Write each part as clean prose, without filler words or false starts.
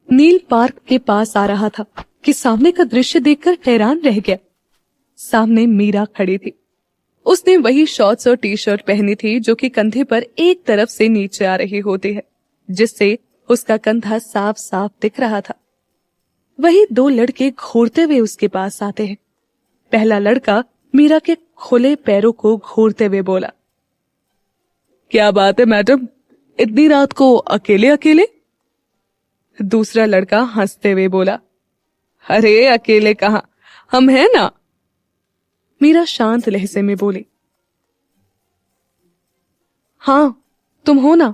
नील park के पास आ रहा था कि सामने का दृश्य देखकर हैरान रह गया। सामने मीरा खड़ी थी। उसने वही शॉर्ट्स और टी शर्ट पहनी थी जो कि कंधे पर एक तरफ से नीचे आ रही होती है, जिससे उसका कंधा साफ साफ दिख रहा था। वही दो लड़के घूरते हुए उसके पास आते हैं। पहला लड़का मीरा के खुले पैरों को घूरते हुए बोला, क्या बात है मैडम, इतनी रात को अकेले अकेले? दूसरा लड़का हंसते हुए बोला, अरे अकेले कहां, हम हैं ना। मीरा शांत लहजे में बोली, हाँ तुम हो ना,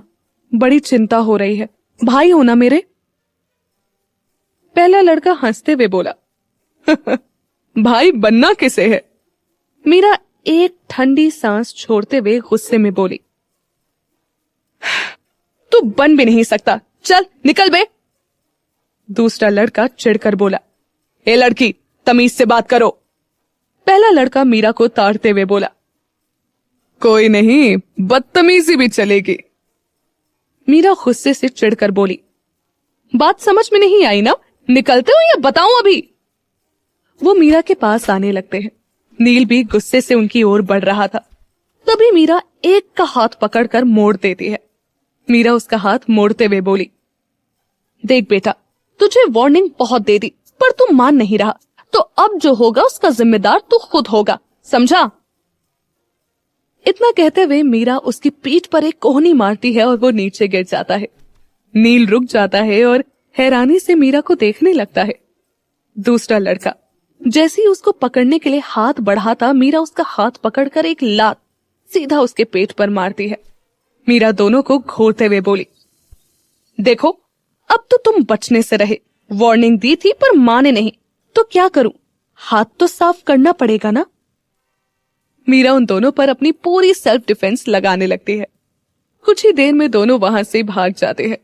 बड़ी चिंता हो रही है, भाई हो ना मेरे। पहला लड़का हंसते हुए बोला, भाई बनना किसे है। मीरा एक ठंडी सांस छोड़ते हुए गुस्से में बोली, तू बन भी नहीं सकता, चल निकल बे। दूसरा लड़का चिढ़कर बोला, ए लड़की, तमीज से बात करो। पहला लड़का मीरा को ताड़ते हुए बोला, कोई नहीं, बदतमीजी भी चलेगी। मीरा गुस्से से चिढ़कर बोली, बात समझ में नहीं आई ना, निकलते हो या बताऊं अभी। वो मीरा के पास आने लगते हैं। नील भी गुस्से से उनकी ओर बढ़ रहा था। तभी मीरा एक का हाथ पकड़कर मोड़ देती है। मीरा उसका हाथ मोड़ते हुए बोली, देख बेटा, तुझे वार्निंग बहुत दे दी पर तू मान नहीं रहा, तो अब जो होगा उसका जिम्मेदार तू खुद होगा, समझा। इतना कहते हुए मीरा उसकी पीठ पर एक कोहनी मारती है और वो नीचे गिर जाता है। नील रुक जाता है और हैरानी से मीरा को देखने लगता है। दूसरा लड़का जैसे ही उसको पकड़ने के लिए हाथ बढ़ाता, मीरा उसका हाथ पकड़कर एक लात सीधा उसके पेट पर मारती है। मीरा दोनों को घूरते हुए बोली, देखो अब तो तुम बचने से रहे, वार्निंग दी थी पर माने नहीं, तो क्या करूं, हाथ तो साफ करना पड़ेगा ना। मीरा उन दोनों पर अपनी पूरी सेल्फ डिफेंस लगाने लगती है। कुछ ही देर में दोनों वहां से भाग जाते हैं।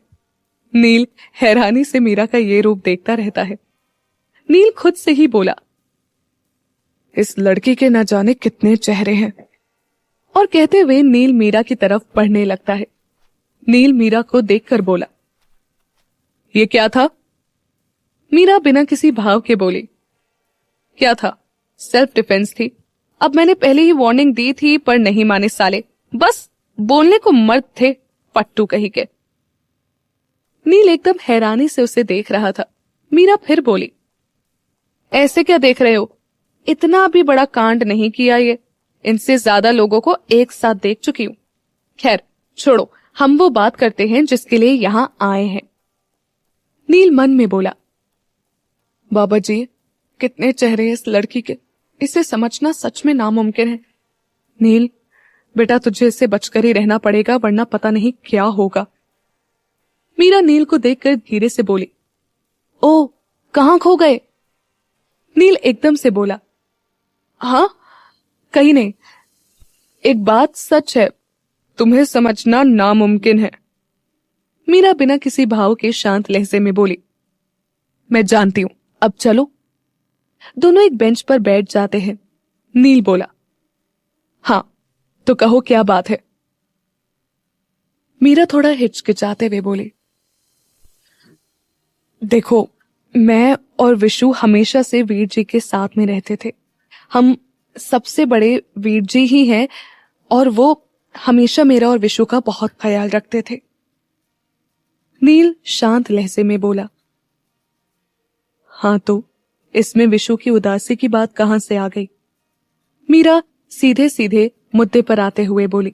नील हैरानी से मीरा का ये रूप देखता रहता है। नील खुद से ही बोला, इस लड़की के न जाने कितने चेहरे हैं। और कहते हुए नील मीरा की तरफ बढ़ने लगता है। नील मीरा को देखकर बोला, ये क्या था। मीरा बिना किसी भाव के बोली, क्या था, सेल्फ डिफेंस थी। अब मैंने पहले ही वार्निंग दी थी पर नहीं माने साले, बस बोलने को मर्द थे, पट्टू कहीं के। नील एकदम हैरानी से उसे देख रहा था। मीरा फिर बोली, ऐसे क्या देख रहे हो, इतना भी बड़ा कांड नहीं किया ये, इनसे ज्यादा लोगों को एक साथ देख चुकी हूं। खैर छोड़ो, हम वो बात करते हैं जिसके लिए यहां आए हैं। नील मन में बोला, बाबा जी कितने चेहरे हैं इस लड़की के, इसे समझना सच में नामुमकिन है। नील बेटा, तुझे इससे बचकर ही रहना पड़ेगा वरना पता नहीं क्या होगा। मीरा नील को देखकर धीरे से बोली, ओ कहां खो गए। नील एकदम से बोला, हाँ कहीं नहीं, एक बात सच है, तुम्हें समझना नामुमकिन है। मीरा बिना किसी भाव के शांत लहजे में बोली, मैं जानती हूं, अब चलो। दोनों एक बेंच पर बैठ जाते हैं। नील बोला, हाँ तो कहो क्या बात है। मीरा थोड़ा हिचकिचाते हुए बोली, देखो मैं और विशु हमेशा से वीर जी के साथ में रहते थे, हम सबसे बड़े वीर जी ही हैं और वो हमेशा मेरा और विशु का बहुत ख्याल रखते थे। नील शांत लहजे में बोला, हाँ तो इसमें विशु की उदासी की बात कहां से आ गई। मीरा सीधे सीधे मुद्दे पर आते हुए बोली,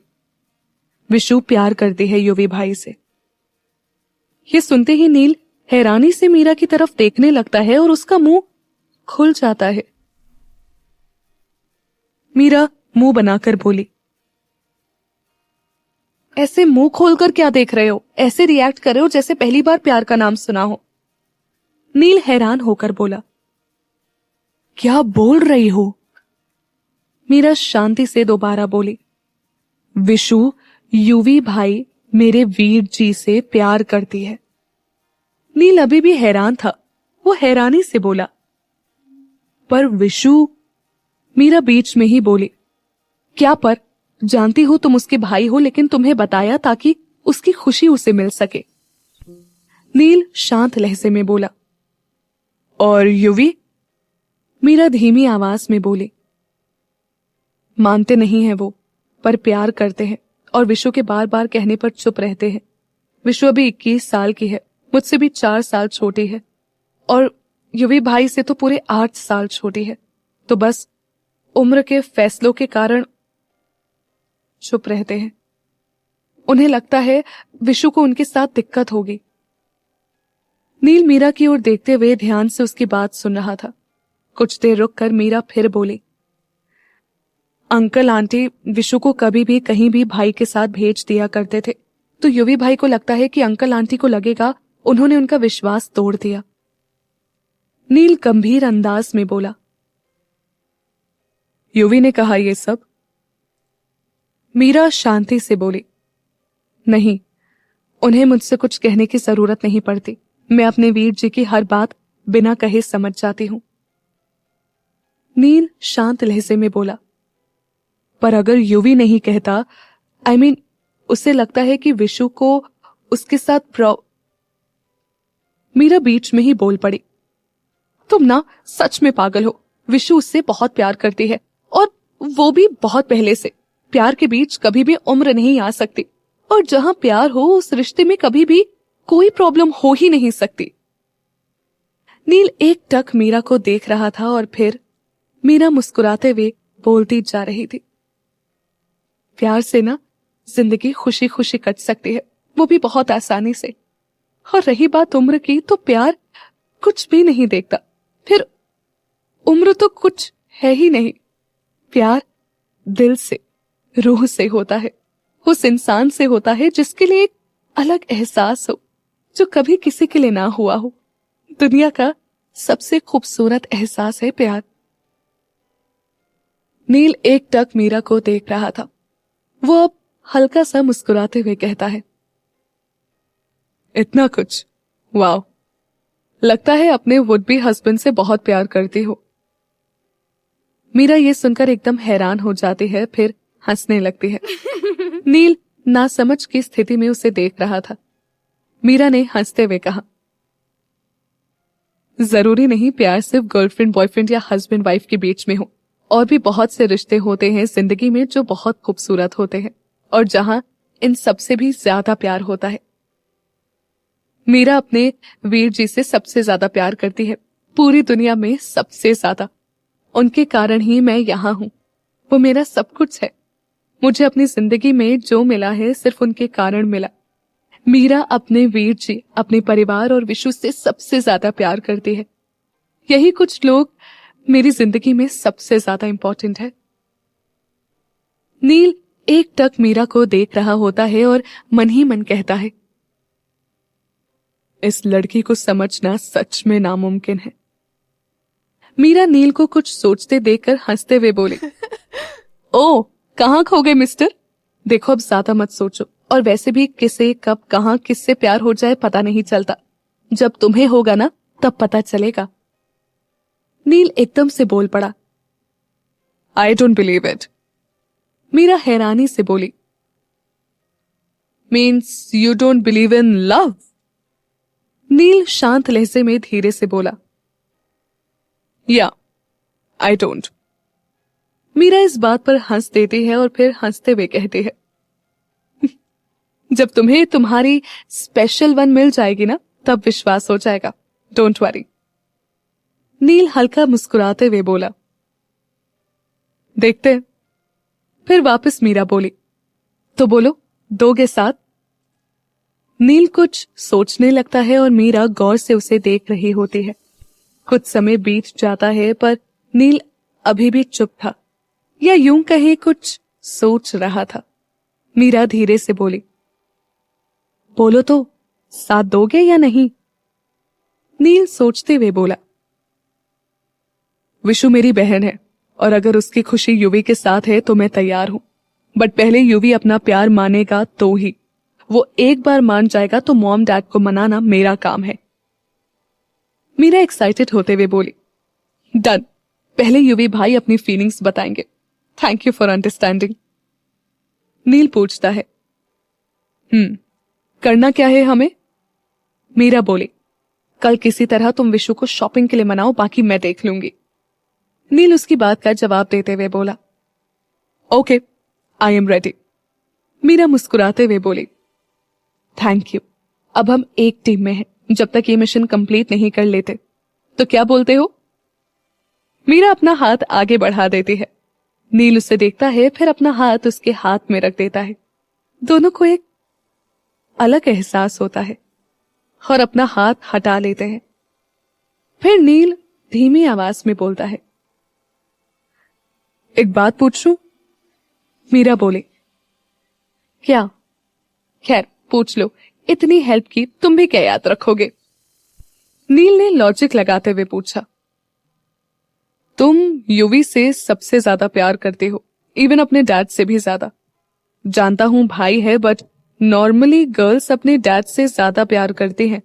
विशु प्यार करती है युवी भाई से। ये सुनते ही नील हैरानी से मीरा की तरफ देखने लगता है और उसका मुंह खुल जाता है। मीरा मुंह बनाकर बोली, ऐसे मुंह खोलकर क्या देख रहे हो, ऐसे रिएक्ट कर रहे हो जैसे पहली बार प्यार का नाम सुना हो। नील हैरान होकर बोला, क्या बोल रही हो। मीरा शांति से दोबारा बोली, विशु युवी भाई मेरे वीर जी से प्यार करती है। नील अभी भी हैरान था। वो हैरानी से बोला, पर विशु। मीरा बीच में ही बोली, क्या पर, जानती हो तुम उसके भाई हो लेकिन तुम्हें बताया ताकि उसकी खुशी उसे मिल सके। नील शांत लहजे में बोला। और युवी? मीरा धीमी आवाज में बोली। मानते नहीं है वो, पर प्यार करते हैं और विशु के बार बार कहने पर चुप रहते हैं। विशु अभी 21 साल की है, मुझसे भी 4 साल छोटी है, और युवी भाई से तो पूरे 8 साल छोटी है। तो बस उम्र के फैसलों के कारण चुप रहते हैं। उन्हें लगता है विशु को उनके साथ दिक्कत होगी। नील मीरा की ओर देखते हुए ध्यान से उसकी बात सुन रहा था। कुछ देर रुककर मीरा फिर बोली। अंकल आंटी विशु को कभी भी कहीं भी भाई के साथ भेज दिया करते थे, तो युवी भाई को लगता है कि अंकल आंटी को लगेगा उन्होंने उनका विश्वास तोड़ दिया। नील गंभीर अंदाज में बोला। युवी ने कहा ये सब? मीरा शांति से बोली। नहीं, उन्हें मुझसे कुछ कहने की जरूरत नहीं पड़ती। मैं अपने वीर जी की हर बात बिना कहे समझ जाती हूं। नील शांत लहजे में बोला। पर अगर युवी नहीं कहता, उसे लगता है कि विशु को उसके साथ मीरा बीच में ही बोल पड़ी। तुम ना सच में पागल हो। विशु उससे बहुत प्यार करती है, और वो भी बहुत पहले से। प्यार के बीच कभी भी उम्र नहीं आ सकती, और जहां प्यार हो उस रिश्ते में कभी भी कोई प्रॉब्लम हो ही नहीं सकती। नील एक टक मीरा को देख रहा था और फिर मीरा मुस्कुराते हुए बोलती जा रही थी। प्यार से ना जिंदगी खुशी खुशी कट सकती है, वो भी बहुत आसानी से। और रही बात उम्र की, तो प्यार कुछ भी नहीं देखता। फिर उम्र तो कुछ है ही नहीं। प्यार दिल से, रूह से होता है। उस इंसान से होता है जिसके लिए एक अलग एहसास हो, जो कभी किसी के लिए ना हुआ हो। दुनिया का सबसे खूबसूरत एहसास है प्यार। नील एक टक मीरा को देख रहा था। वो अब हल्का सा मुस्कुराते हुए कहता है। इतना कुछ? वाह, लगता है अपने वुड बी हस्बैंड से बहुत प्यार करती हो। मीरा ये सुनकर एकदम हैरान हो जाती है, फिर हंसने लगती है। नील नासमझ की स्थिति में उसे देख रहा था। मीरा ने हंसते हुए कहा। जरूरी नहीं प्यार सिर्फ गर्लफ्रेंड बॉयफ्रेंड या हस्बैंड वाइफ के बीच में हो। और भी बहुत से रिश्ते होते हैं जिंदगी में जो बहुत खूबसूरत होते हैं, और जहां इन सबसे भी ज्यादा प्यार होता है। मीरा अपने वीर जी से सबसे ज्यादा प्यार करती है, पूरी दुनिया में सबसे ज्यादा। उनके कारण ही मैं यहां हूं। वो मेरा सब कुछ है। मुझे अपनी जिंदगी में जो मिला है सिर्फ उनके कारण मिला। मीरा अपने वीर जी, अपने परिवार और विशु से सबसे ज्यादा प्यार करती है। यही कुछ लोग मेरी जिंदगी में सबसे ज्यादा इंपॉर्टेंट है। नील एक टक मीरा को देख रहा होता है और मन ही मन कहता है, इस लड़की को समझना सच में नामुमकिन है। मीरा नील को कुछ सोचते देखकर हंसते हुए बोली। ओ, कहाँ खो गए मिस्टर? देखो अब ज्यादा मत सोचो, और वैसे भी किसे कब कहाँ किससे प्यार हो जाए पता नहीं चलता। जब तुम्हें होगा ना तब पता चलेगा। नील एकदम से बोल पड़ा। I don't believe it. Meera हैरानी से बोली। Means you don't believe in love? Neel शांत लहजे में धीरे से बोला। या, आई डोंट। मीरा इस बात पर हंस देती है और फिर हंसते हुए कहती है, जब तुम्हें तुम्हारी स्पेशल वन मिल जाएगी ना तब विश्वास हो जाएगा। Don't worry. नील हल्का मुस्कुराते हुए बोला। देखते हैं। फिर वापस मीरा बोली, तो बोलो, दोगे साथ? नील कुछ सोचने लगता है और मीरा गौर से उसे देख रही होती है। कुछ समय बीत जाता है पर नील अभी भी चुप था, या यूं कहे कुछ सोच रहा था। मीरा धीरे से बोली, बोलो तो, साथ दोगे या नहीं? नील सोचते हुए बोला, विशु मेरी बहन है, और अगर उसकी खुशी युवी के साथ है तो मैं तैयार हूं। बट पहले युवी अपना प्यार मानेगा तो ही। वो एक बार मान जाएगा तो मॉम डैड को मनाना मेरा काम है। मीरा एक्साइटेड होते हुए बोली, डन। पहले युवी भाई अपनी फीलिंग्स बताएंगे। Thank you for understanding. Neel पूछता है, करना क्या है हमें? मीरा बोली, कल किसी तरह तुम विशु को शॉपिंग के लिए मनाओ, बाकी मैं देख लूंगी। नील उसकी बात का जवाब देते हुए बोला, okay, I am ready. Meera मुस्कुराते हुए बोली, थैंक यू। अब हम एक टीम में हैं, जब तक ये मिशन कंप्लीट नहीं कर लेते। तो क्या बोलते हो? मीरा अपना हाथ आगे बढ़ा देती है। नील उसे देखता है, फिर अपना हाथ उसके हाथ में रख देता है। दोनों को एक अलग एहसास होता है और अपना हाथ हटा लेते हैं। फिर नील धीमी आवाज में बोलता है, एक बात पूछूं? मीरा बोले, क्या? खैर पूछ लो, इतनी हेल्प की तुम भी क्या याद रखोगे? नील ने लॉजिक लगाते हुए पूछा, तुम युवी से सबसे ज्यादा प्यार करते हो, इवन अपने डैड से भी ज्यादा। जानता हूं भाई है, बट नॉर्मली गर्ल्स अपने डैड से ज्यादा प्यार करती हैं।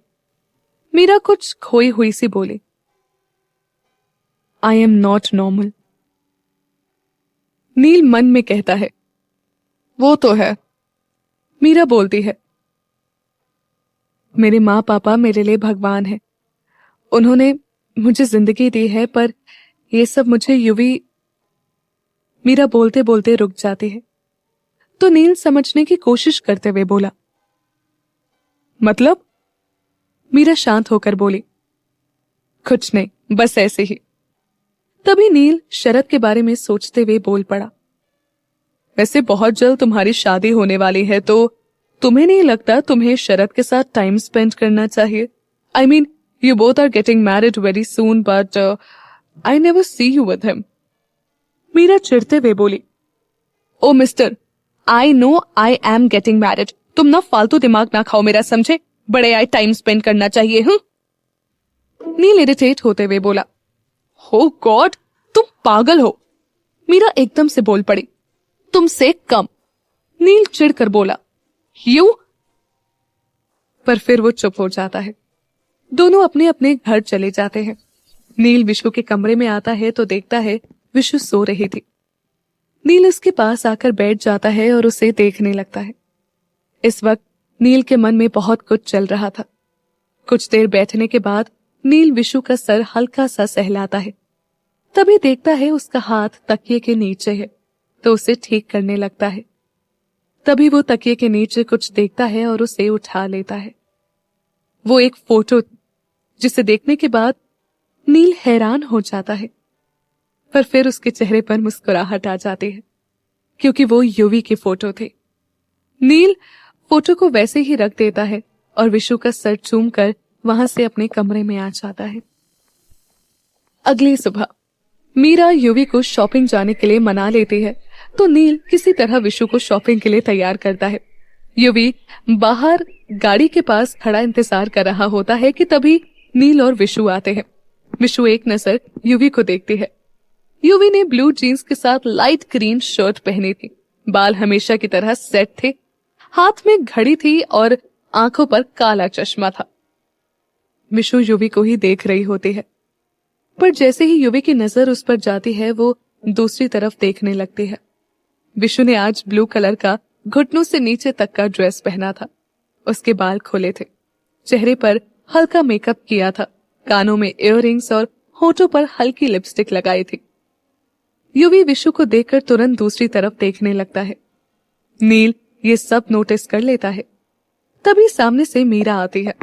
मीरा कुछ खोई हुई सी बोली, आई एम नॉट नॉर्मल। नील मन में कहता है, वो तो है। मीरा बोलती है, मेरे माँ पापा मेरे लिए भगवान है। उन्होंने मुझे जिंदगी दी है, पर ये सब मुझे युवी। मीरा बोलते बोलते रुक जाती है, तो नील समझने की कोशिश करते हुए बोला, मतलब? मीरा शांत होकर बोली, कुछ नहीं, बस ऐसे ही। तभी नील शरद के बारे में सोचते हुए बोल पड़ा, वैसे बहुत जल्द तुम्हारी शादी होने वाली है, तो तुम्हें नहीं लगता तुम्हें शरद के साथ टाइम स्पेंड करना चाहिए? I mean, you both are getting married very soon, but I never see you with him. Meera चिढ़ते हुए बोली, oh mister, I know I am getting married. तुम ना फालतू दिमाग ना खाओ मेरा, समझे? बड़े आए टाइम स्पेंड करना चाहिए। नील इरिटेट होते हुए बोला, हो गॉड, तुम पागल हो। मीरा एकदम से बोल पड़ी, तुमसे कम। नील चिढ़कर बोला, यू? पर फिर वो चुप हो जाता है। दोनों अपने अपने घर चले जाते हैं। नील विशु के कमरे में आता है तो देखता है विशु सो रही थी। नील उसके पास आकर बैठ जाता है और उसे देखने लगता है। इस वक्त नील के मन में बहुत कुछ चल रहा था। कुछ देर बैठने के बाद नील विशु का सर हल्का सा सहलाता है। तभी देखता है उसका हाथ तकिए के नीचे है, तो उसे ठीक करने लगता है। तभी वो तकिए के नीचे कुछ देखता है और उसे उठा लेता है। वो एक फोटो, जिसे देखने के बाद नील हैरान हो जाता है, पर फिर उसके चेहरे पर मुस्कुराहट आ जाती है, क्योंकि वो युवी की फोटो थी। नील फोटो को वैसे ही रख देता है और विशु का सर चूमकर वहां से अपने कमरे में आ जाता है। अगली सुबह मीरा युवी को शॉपिंग जाने के लिए मना लेती है, तो नील किसी तरह विशु को शॉपिंग के लिए तैयार करता है। युवी बाहर गाड़ी के पास खड़ा इंतजार कर रहा होता है कि तभी नील और विशु आते हैं। विशु एक नजर युवी को देखती है। युवी ने ब्लू जीन्स के साथ लाइट ग्रीन शर्ट पहनी थी। बाल हमेशा की तरह सेट थे, हाथ में घड़ी थी और आंखों पर काला चश्मा था। विशु युवी को ही देख रही होती है, पर जैसे ही युवी की नजर उस पर जाती है, वो दूसरी तरफ देखने लगती है। विशु ने आज ब्लू कलर का घुटनों से नीचे तक का ड्रेस पहना था। उसके बाल खुले थे, चेहरे पर हल्का मेकअप किया था, कानों में इयररिंग्स और होठों पर हल्की लिपस्टिक लगाई थी। युवी विशु को देखकर तुरंत दूसरी तरफ देखने लगता है। नील ये सब नोटिस कर लेता है। तभी सामने से मीरा आती है।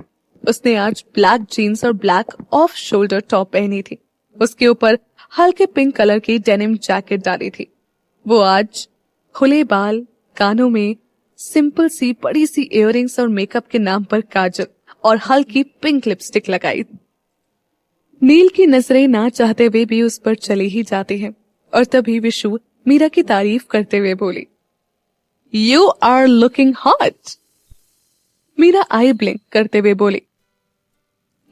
उसने आज ब्लैक जीन्स और ब्लैक ऑफ शोल्डर टॉप पहनी थी। उसके ऊपर हल्के पिंक कलर की डेनिम जैकेट डाली थी। वो आज खुले बाल, कानों में सिंपल सी बड़ी सी इयररिंग्स और मेकअप के नाम पर काजल और हल्की पिंक लिपस्टिक लगाई। नील की नजरें ना चाहते हुए भी उस पर चली ही जाती हैं, और तभी विशु मीरा की तारीफ करते हुए बोली, you are looking hot. Meera eye blink करते हुए बोली,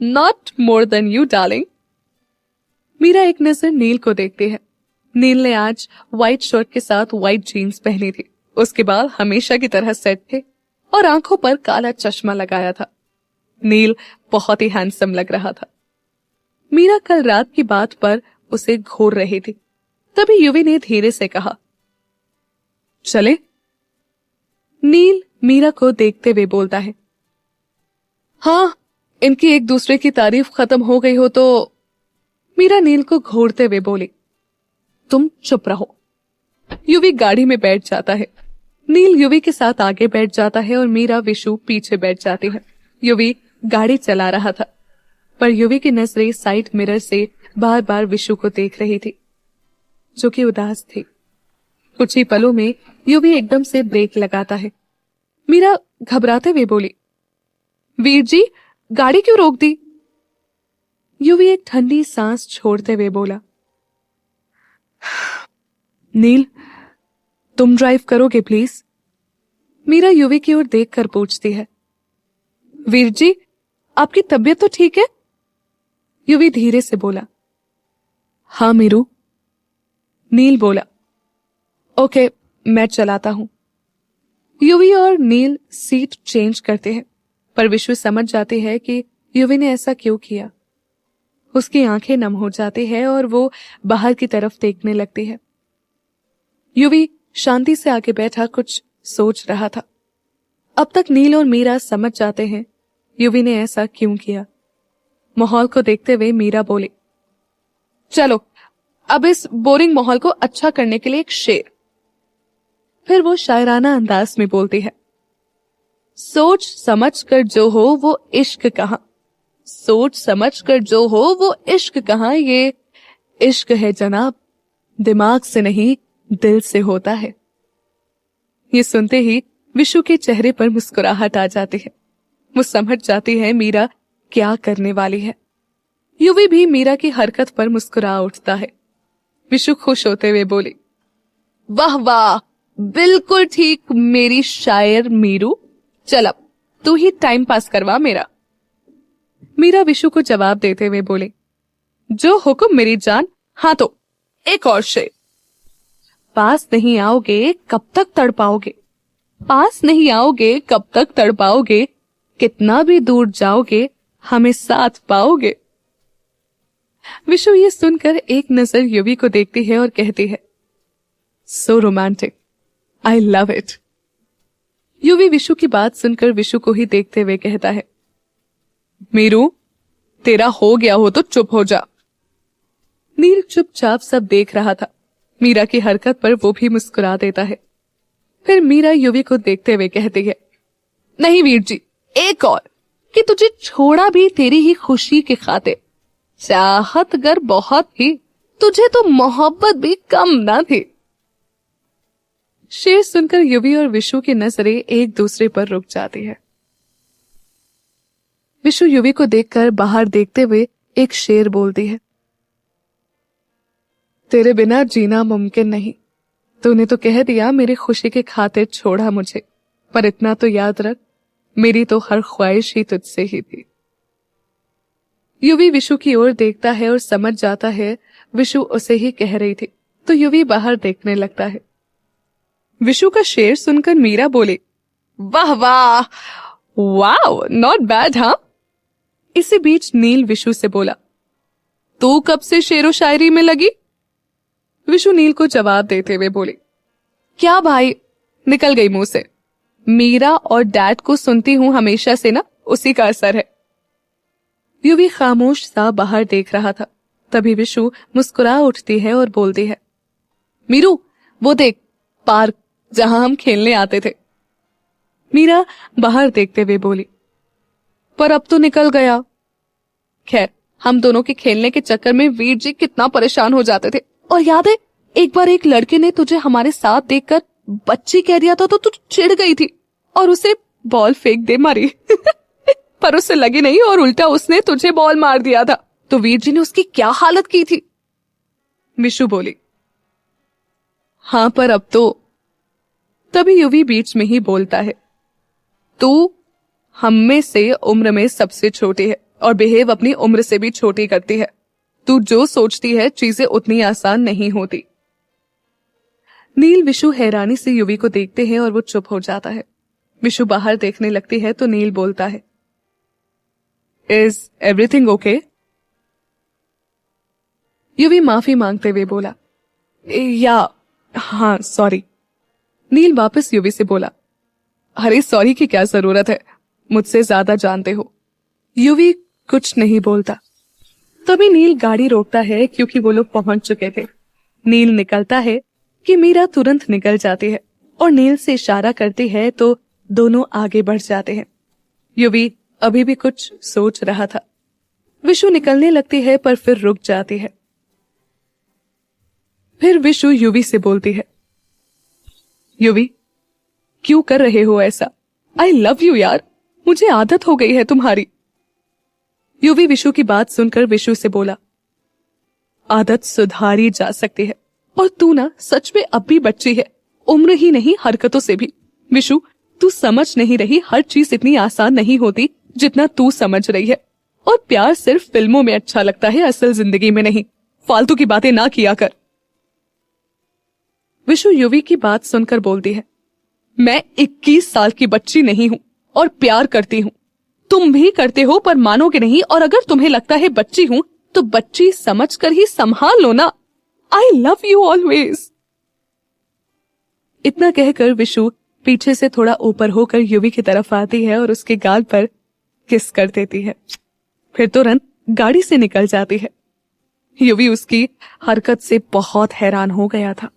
not more than you darling. Meera एक नजर नील को देखती है। नील ने आज व्हाइट शर्ट के साथ व्हाइट जीन्स पहनी थी। उसके बाल हमेशा की तरह सेट थे और आंखों पर काला चश्मा लगाया था। नील बहुत ही हैंडसम लग रहा था। मीरा कल रात की बात पर उसे घूर रही थी। तभी युवी ने धीरे से कहा, चले? नील मीरा को देखते हुए बोलता है, हाँ इनकी एक दूसरे की तारीफ खत्म हो गई हो तो। मीरा नील को घूरते हुए बोली, तुम चुप रहो। युवी गाड़ी में बैठ जाता है। नील युवी के साथ आगे बैठ जाता है और मीरा विशु पीछे बैठ जाती है। युवी गाड़ी चला रहा था, पर युवी की नजरें साइड मिरर से बार बार विशु को देख रही थी, जो कि उदास थी। कुछ ही पलों में युवी एकदम से ब्रेक लगाता है। मीरा घबराते हुए बोली, वीर जी, गाड़ी क्यों रोक दी? युवी एक ठंडी सांस छोड़ते हुए बोला, नील, तुम ड्राइव करोगे प्लीज? मीरा युवी की ओर देखकर पूछती है, वीर जी, आपकी तबीयत तो ठीक है? युवी धीरे से बोला, हाँ मीरू। नील बोला, ओके, मैं चलाता हूं। युवी और नील सीट चेंज करते हैं, पर विश्व समझ जाती है कि युवी ने ऐसा क्यों किया। उसकी आंखें नम हो जाती है और वो बाहर की तरफ देखने लगती है। युवी शांति से आगे बैठा कुछ सोच रहा था। अब तक नील और मीरा समझ जाते हैं युवी ने ऐसा क्यों किया। माहौल को देखते हुए मीरा बोली, चलो अब इस बोरिंग माहौल को अच्छा करने के लिए एक शेर। फिर वो शायराना अंदाज में बोलती है, सोच समझ कर जो हो वो इश्क कहां, सोच समझ कर जो हो वो इश्क कहां, ये इश्क है जनाब, दिमाग से नहीं दिल से होता है। ये सुनते ही विशु के चेहरे पर मुस्कुराहट आ जाती है। वो समझ जाती है मीरा क्या करने वाली है। युवी भी मीरा की हरकत पर मुस्कुरा उठता है। विशु खुश होते हुए बोली, वाह वाह, बिल्कुल ठीक मेरी शायर मीरू, चल अब तू ही टाइम पास करवा मेरा। मीरा विशु को जवाब देते हुए बोले, जो हुक्म मेरी जान। हाँ तो एक और शेर। पास नहीं आओगे कब तक तड़पाओगे, पास नहीं आओगे कब तक तड़पाओगे, कितना भी दूर जाओगे हमें साथ पाओगे। विशु ये सुनकर एक नजर युवी को देखती है और कहती है, so romantic, I love it. Yuvi Vishu की बात सुनकर विशु को ही देखते हुए कहता है, मीरू, तेरा हो गया हो तो चुप हो जा। नील चुपचाप सब देख रहा था। मीरा की हरकत पर वो भी मुस्कुरा देता है। फिर मीरा युवी को देखते हुए कहती है, नहीं वीर जी, एक और, कि तुझे छोड़ा भी तेरी ही खुशी के खातिर, चाहत गर बहुत थी, तुझे तो मोहब्बत भी कम ना थी। शेर सुनकर युवी और विशु की नजरें एक दूसरे पर रुक जाती है। विशु युवी को देखकर बाहर देखते हुए एक शेर बोलती है, तेरे बिना जीना मुमकिन नहीं, तूने तो कह दिया मेरी खुशी के खातिर छोड़ा मुझे, पर इतना तो याद रख, मेरी तो हर ख्वाहिश ही तुझसे ही थी। युवी विशु की ओर देखता है और समझ जाता है विशु उसे ही कह रही थी, तो युवी बाहर देखने लगता है। विशु का शेर सुनकर मीरा बोली, वाह वाह, वाओ, नॉट बैड। हाँ। इसी बीच नील विशु से बोला, तू कब से शेरो शायरी में लगी? विशु नील को जवाब देते हुए बोली, क्या भाई, निकल गई मुंह से। मीरा और डैड को सुनती हूं हमेशा से ना, उसी का असर है। युवी खामोश सा बाहर देख रहा था। तभी विशु मुस्कुरा उठती है और बोलती है, मीरू, वो देख पार्क जहां हम खेलने आते थे। मीरा बाहर देखते हुए बोली, पर अब तो निकल गया। खैर, हम दोनों के खेलने के चक्कर में वीर जी कितना परेशान हो जाते थे। और याद है, एक बार एक लड़के ने तुझे हमारे साथ देखकर बच्ची कह दिया था तो तू चिढ़ गई थी और उसे बॉल फेंक दे मारी। पर उसे लगी नहीं और उल्टा उसने तुझे बॉल मार दिया था, तो वीर जी ने उसकी क्या हालत की थी। विशु बोली, हाँ पर अब तो। तभी युवी बीच में ही बोलता है, तू हम में से उम्र में सबसे छोटी है और बिहेव अपनी उम्र से भी छोटी करती है। तू जो सोचती है चीजें उतनी आसान नहीं होती। नील विशु हैरानी से युवी को देखते हैं और वो चुप हो जाता है। विशु बाहर देखने लगती है तो नील बोलता है, इज एवरीथिंग ओके? युवी माफी मांगते हुए बोला, या हाँ सॉरी। नील वापस युवी से बोला, अरे सॉरी की क्या जरूरत है, मुझसे ज्यादा जानते हो। युवी कुछ नहीं बोलता। तभी नील गाड़ी रोकता है क्योंकि वो लोग पहुंच चुके थे। नील निकलता है कि मीरा तुरंत निकल जाती है और नील से इशारा करती है तो दोनों आगे बढ़ जाते हैं। युवी अभी भी कुछ सोच रहा था। विशु निकलने लगती है पर फिर रुक जाती है। फिर विशु युवी से बोलती है, युवी क्यों कर रहे हो ऐसा? आई लव यू यार, मुझे आदत हो गई है तुम्हारी। युवी विशु की बात सुनकर विशु से बोला, आदत सुधारी जा सकती है और तू ना सच में अब भी बच्ची है, उम्र ही नहीं हरकतों से भी। विशु तू समझ नहीं रही, हर चीज इतनी आसान नहीं होती जितना तू समझ रही है। और प्यार सिर्फ फिल्मों में अच्छा लगता है, असल जिंदगी में नहीं। फालतू की बातें ना किया कर। विशु युवी की बात सुनकर बोलती है, मैं 21 साल की बच्ची नहीं हूं और प्यार करती हूं। तुम भी करते हो पर मानोगे नहीं, और अगर तुम्हें लगता है बच्ची हूं तो बच्ची समझकर ही संभाल लो ना। I love you always. इतना कहकर विशु पीछे से थोड़ा ऊपर होकर युवी की तरफ आती है और उसके गाल पर किस कर देती है। फिर तुरंत गाड़ी से निकल जाती है। युवी उसकी हरकत से बहुत हैरान हो गया था।